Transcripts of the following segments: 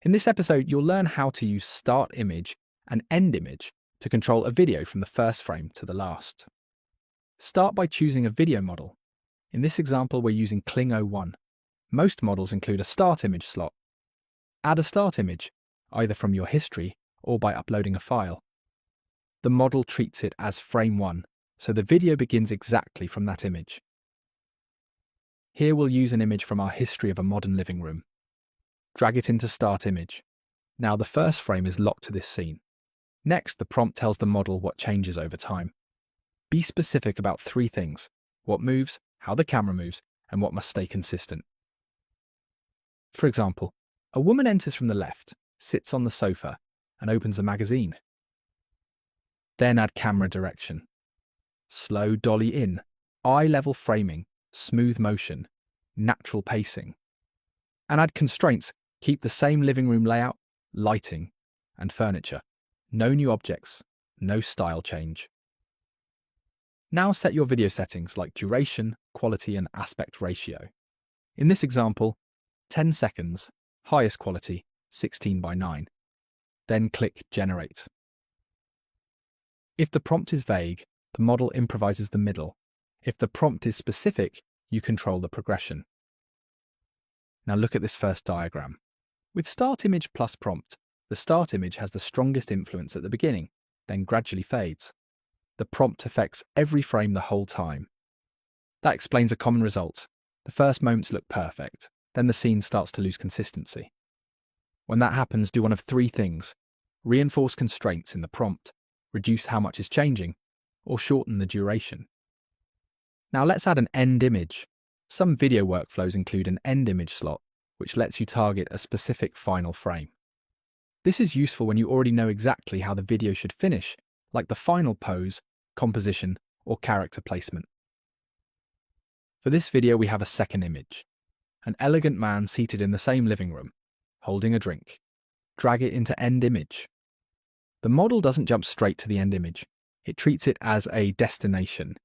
In this episode, you'll learn how to use start image and end image to control a video from the first frame to the last. Start by choosing a video model. In this example, we're using Kling 01. Most models include a start image slot. Add a start image, either from your history or by uploading a file. The model treats it as frame 1, so the video begins exactly from that image. Here we'll use an image from our history of a modern living room. Drag it into start image. Now the first frame is locked to this scene. Next, the prompt tells the model what changes over time. Be specific about 3 things: what moves, how the camera moves, and what must stay consistent. For example, a woman enters from the left, sits on the sofa, and opens a magazine. Then add camera direction. Slow dolly in, eye-level framing, smooth motion, natural pacing. And add constraints. Keep the same living room layout, lighting, and furniture. No new objects, no style change. Now set your video settings like duration, quality, and aspect ratio. In this example, 10 seconds, highest quality, 16:9. Then click Generate. If the prompt is vague, the model improvises the middle. If the prompt is specific, you control the progression. Now look at this first diagram. With start image plus prompt, the start image has the strongest influence at the beginning, then gradually fades. The prompt affects every frame the whole time. That explains a common result. The first moments look perfect, then the scene starts to lose consistency. When that happens, do one of 3 things: reinforce constraints in the prompt, reduce how much is changing, or shorten the duration. Now let's add an end image. Some video workflows include an end image slot, which lets you target a specific final frame. This is useful when you already know exactly how the video should finish, like the final pose, composition, or character placement. For this video, we have a second image. An elegant man seated in the same living room, holding a drink. Drag it into end image. The model doesn't jump straight to the end image. It treats it as a destination,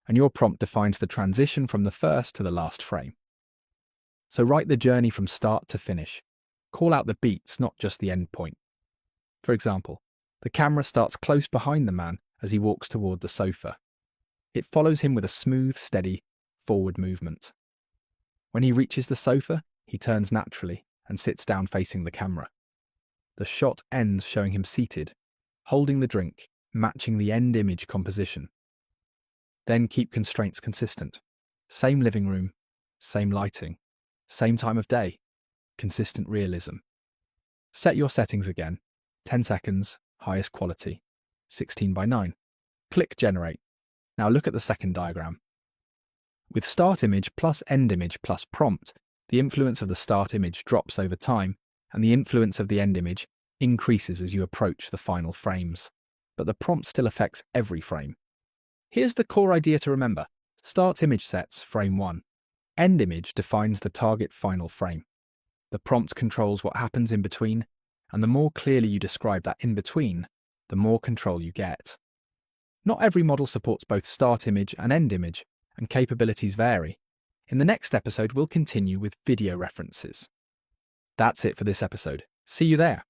and your prompt defines the transition from the first to the last frame. So write the journey from start to finish. Call out the beats, not just the end point. For example, the camera starts close behind the man as he walks toward the sofa. It follows him with a smooth, steady, forward movement. When he reaches the sofa, he turns naturally and sits down facing the camera. The shot ends showing him seated, holding the drink, matching the end image composition. Then keep constraints consistent. Same living room, same lighting, same time of day, consistent realism. Set your settings again, 10 seconds, highest quality, 16:9. Click Generate. Now look at the second diagram. With start image plus end image plus prompt, the influence of the start image drops over time, and the influence of the end image increases as you approach the final frames. But the prompt still affects every frame. Here's the core idea to remember. Start image sets frame 1. End image defines the target final frame. The prompt controls what happens in between, and the more clearly you describe that in between, the more control you get. Not every model supports both start image and end image, and capabilities vary. In the next episode, we'll continue with video references. That's it for this episode. See you there.